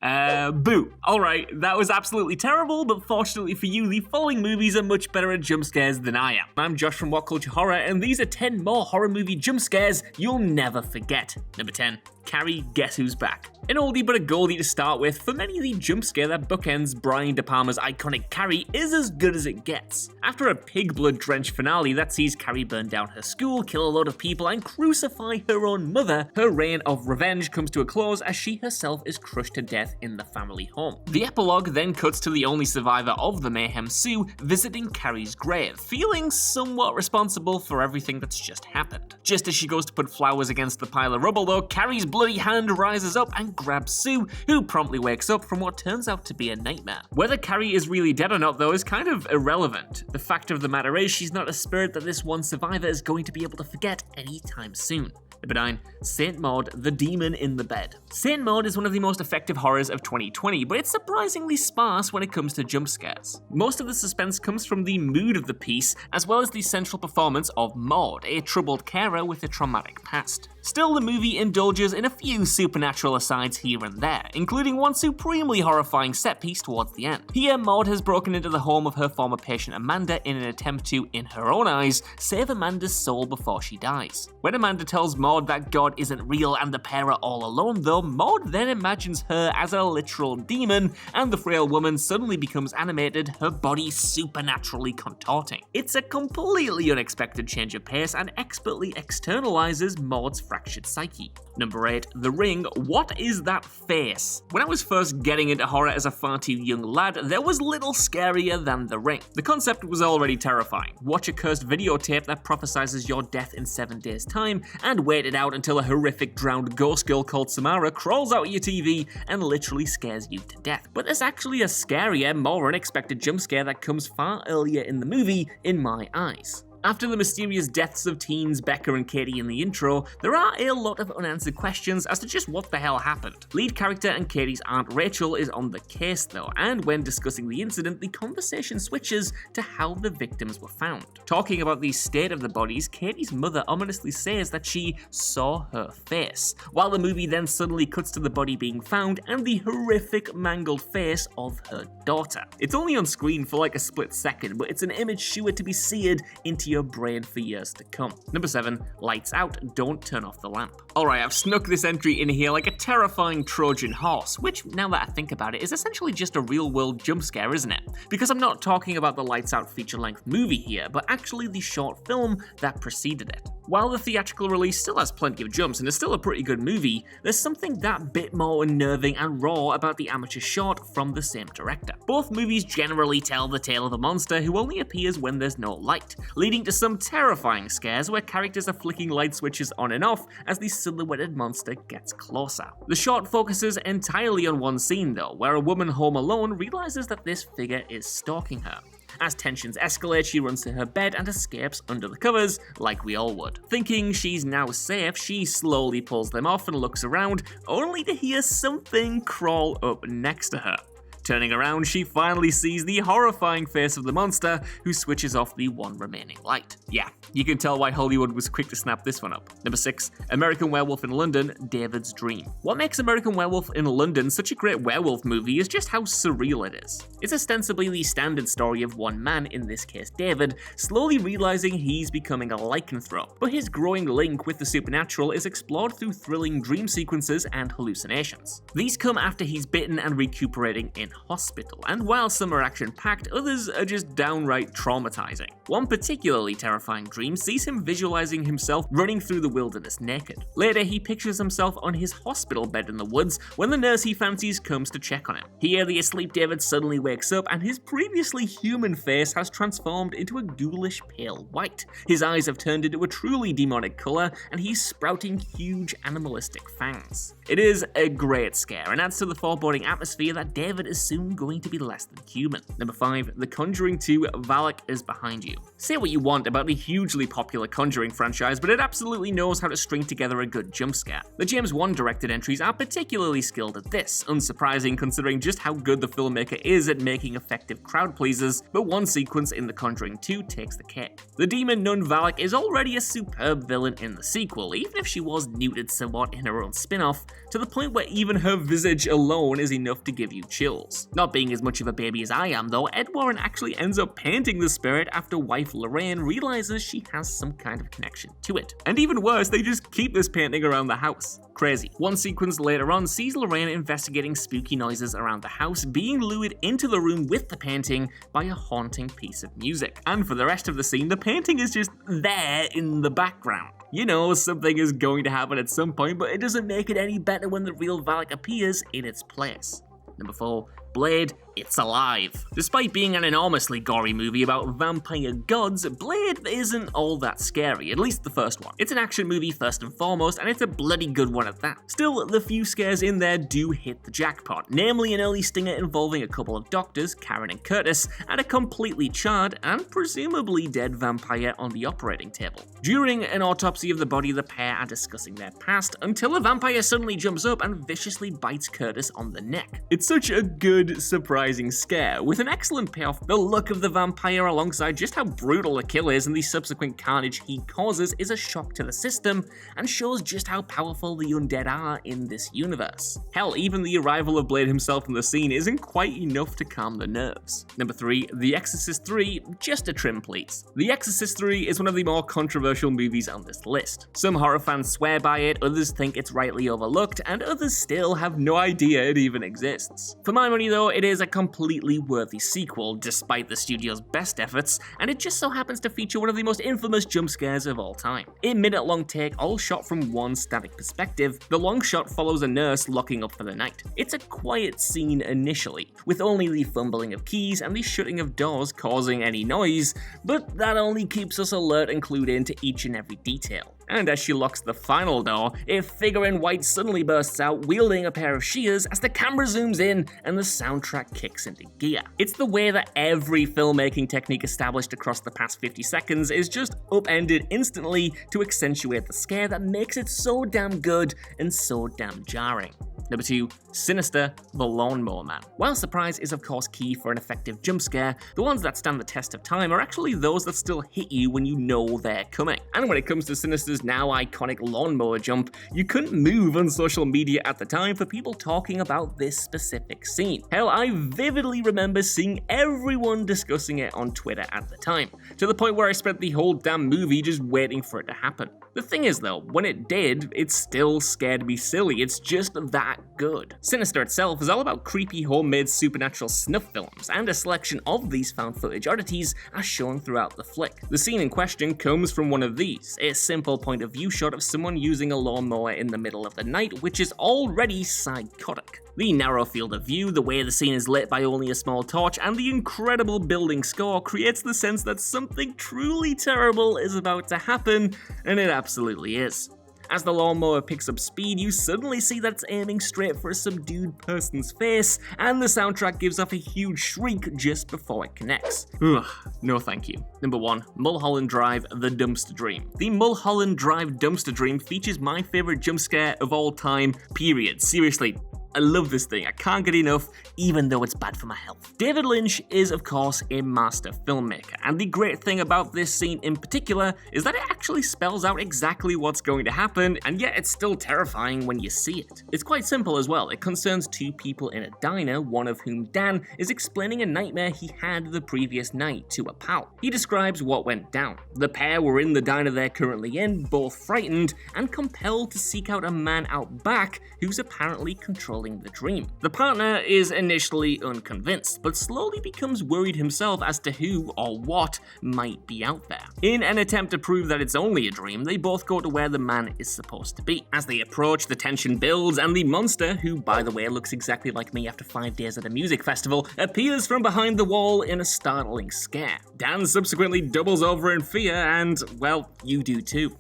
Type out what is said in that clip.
Boo. Alright, that was absolutely terrible, but fortunately for you, the following movies are much better at jump scares than I am. I'm Josh from What Culture Horror, and these are 10 more horror movie jump scares you'll never forget. Number 10. Carrie, Guess Who's Back. An oldie but a goldie to start with, for many the jump scare that bookends Brian De Palma's iconic Carrie is as good as it gets. After a pig blood drenched finale that sees Carrie burn down her school, kill a load of people and crucify her own mother, her reign of revenge comes to a close as she herself is crushed to death in the family home. The epilogue then cuts to the only survivor of the mayhem, Sue, visiting Carrie's grave, feeling somewhat responsible for everything that's just happened. Just as she goes to put flowers against the pile of rubble though, Carrie's bloody hand rises up and grabs Sue, who promptly wakes up from what turns out to be a nightmare. Whether Carrie is really dead or not though is kind of irrelevant. The fact of the matter is she's not a spirit that this one survivor is going to be able to forget anytime soon. Number 9. Saint Maud, the Demon in the Bed. Saint Maud is one of the most effective horrors of 2020, but it's surprisingly sparse when it comes to jump scares. Most of the suspense comes from the mood of the piece, as well as the central performance of Maud, a troubled carer with a traumatic past. Still, the movie indulges in a few supernatural asides here and there, including one supremely horrifying set piece towards the end. Here, Maud has broken into the home of her former patient Amanda in an attempt to, in her own eyes, save Amanda's soul before she dies. When Amanda tells Maud that God isn't real and the pair are all alone though, Maud then imagines her as a literal demon, and the frail woman suddenly becomes animated, her body supernaturally contorting. It's a completely unexpected change of pace and expertly externalizes Maud's fractured psyche. Number 8. The Ring, What Is That Face? When I was first getting into horror as a far too young lad, there was little scarier than The Ring. The concept was already terrifying. Watch a cursed videotape that prophesizes your death in 7 days' time, and wait it out until a horrific drowned ghost girl called Samara crawls out of your TV and literally scares you to death. But there's actually a scarier, more unexpected jump scare that comes far earlier in the movie, in my eyes. After the mysterious deaths of teens Becca and Katie in the intro, there are a lot of unanswered questions as to just what the hell happened. Lead character and Katie's aunt Rachel is on the case though, and when discussing the incident, the conversation switches to how the victims were found. Talking about the state of the bodies, Katie's mother ominously says that she saw her face, while the movie then suddenly cuts to the body being found and the horrific mangled face of her daughter. It's only on screen for like a split second, but it's an image sure to be seared into your brain for years to come. Number 7. Lights Out, Don't Turn Off the Lamp. Alright, I've snuck this entry in here like a terrifying Trojan horse, which, now that I think about it, is essentially just a real-world jump scare, isn't it? Because I'm not talking about the Lights Out feature-length movie here, but actually the short film that preceded it. While the theatrical release still has plenty of jumps and is still a pretty good movie, there's something that bit more unnerving and raw about the amateur short from the same director. Both movies generally tell the tale of a monster who only appears when there's no light, leading to some terrifying scares where characters are flicking light switches on and off as the silhouetted monster gets closer. The short focuses entirely on one scene though, where a woman home alone realizes that this figure is stalking her. As tensions escalate, she runs to her bed and escapes under the covers, like we all would. Thinking she's now safe, she slowly pulls them off and looks around, only to hear something crawl up next to her. Turning around, she finally sees the horrifying face of the monster, who switches off the one remaining light. Yeah, you can tell why Hollywood was quick to snap this one up. Number 6. American Werewolf in London, David's Dream. What makes American Werewolf in London such a great werewolf movie is just how surreal it is. It's ostensibly the standard story of one man, in this case David, slowly realizing he's becoming a lycanthrope, but his growing link with the supernatural is explored through thrilling dream sequences and hallucinations. These come after he's bitten and recuperating in hospital, and while some are action-packed, others are just downright traumatizing. One particularly terrifying dream sees him visualizing himself running through the wilderness naked. Later, he pictures himself on his hospital bed in the woods when the nurse he fancies comes to check on him. Here, the asleep David suddenly wakes up and his previously human face has transformed into a ghoulish pale white. His eyes have turned into a truly demonic color, and he's sprouting huge animalistic fangs. It is a great scare and adds to the foreboding atmosphere that David is soon going to be less than human. Number 5, The Conjuring 2, Valak is behind you. Say what you want about the hugely popular Conjuring franchise, but it absolutely knows how to string together a good jump scare. The James Wan directed entries are particularly skilled at this, unsurprising considering just how good the filmmaker is at making effective crowd pleasers, but one sequence in The Conjuring 2 takes the cake. The demon nun Valak is already a superb villain in the sequel, even if she was neutered somewhat in her own spin-off, to the point where even her visage alone is enough to give you chills. Not being as much of a baby as I am though, Ed Warren actually ends up painting the spirit after wife Lorraine realizes she has some kind of connection to it. And even worse, they just keep this painting around the house. Crazy. One sequence later on sees Lorraine investigating spooky noises around the house, being lured into the room with the painting by a haunting piece of music. And for the rest of the scene, the painting is just there in the background. You know, something is going to happen at some point, but it doesn't make it any better when the real Valak appears in its place. Number 4, Blade, It's Alive. Despite being an enormously gory movie about vampire gods, Blade isn't all that scary, at least the first one. It's an action movie first and foremost, and it's a bloody good one at that. Still, the few scares in there do hit the jackpot, namely an early stinger involving a couple of doctors, Karen and Curtis, and a completely charred and presumably dead vampire on the operating table. During an autopsy of the body, the pair are discussing their past, until a vampire suddenly jumps up and viciously bites Curtis on the neck. It's such a good, surprising scare, with an excellent payoff. The look of the vampire alongside just how brutal the kill is and the subsequent carnage he causes is a shock to the system, and shows just how powerful the undead are in this universe. Hell, even the arrival of Blade himself on the scene isn't quite enough to calm the nerves. Number 3, The Exorcist 3, just a trim please. The Exorcist 3 is one of the more controversial movies on this list. Some horror fans swear by it, others think it's rightly overlooked, and others still have no idea it even exists. For my money though, it is a completely worthy sequel, despite the studio's best efforts, and it just so happens to feature one of the most infamous jump scares of all time. A minute-long take, all shot from one static perspective, the long shot follows a nurse locking up for the night. It's a quiet scene initially, with only the fumbling of keys and the shutting of doors causing any noise, but that only keeps us alert and clued in to each and every detail. And as she locks the final door, a figure in white suddenly bursts out, wielding a pair of shears as the camera zooms in and the soundtrack kicks into gear. It's the way that every filmmaking technique established across the past 50 seconds is just upended instantly to accentuate the scare that makes it so damn good and so damn jarring. Number 2, Sinister, The Lawnmower Man. While surprise is of course key for an effective jump scare, the ones that stand the test of time are actually those that still hit you when you know they're coming. And when it comes to Sinister's now iconic lawnmower jump, you couldn't move on social media at the time for people talking about this specific scene. Hell, I vividly remember seeing everyone discussing it on Twitter at the time, to the point where I spent the whole damn movie just waiting for it to happen. The thing is though, when it did, it still scared me silly, it's just that good. Sinister itself is all about creepy homemade supernatural snuff films, and a selection of these found footage oddities are shown throughout the flick. The scene in question comes from one of these, a simple point of view shot of someone using a lawnmower in the middle of the night, which is already psychotic. The narrow field of view, the way the scene is lit by only a small torch, and the incredible building score creates the sense that something truly terrible is about to happen, and it absolutely is. As the lawnmower picks up speed, you suddenly see that it's aiming straight for a subdued person's face, and the soundtrack gives off a huge shriek just before it connects. Ugh, no thank you. Number 1, Mulholland Drive, The Dumpster Dream. The Mulholland Drive Dumpster Dream features my favorite jump scare of all time, period. Seriously. I love this thing, I can't get enough, even though it's bad for my health. David Lynch is, of course, a master filmmaker, and the great thing about this scene in particular is that it actually spells out exactly what's going to happen, and yet it's still terrifying when you see it. It's quite simple as well. It concerns two people in a diner, one of whom, Dan, is explaining a nightmare he had the previous night to a pal. He describes what went down. The pair were in the diner they're currently in, both frightened, and compelled to seek out a man out back who's apparently controlling the dream. The partner is initially unconvinced, but slowly becomes worried himself as to who or what might be out there. In an attempt to prove that it's only a dream, they both go to where the man is supposed to be. As they approach, the tension builds, and the monster, who by the way looks exactly like me after 5 days at a music festival, appears from behind the wall in a startling scare. Dan subsequently doubles over in fear, and, well, you do too.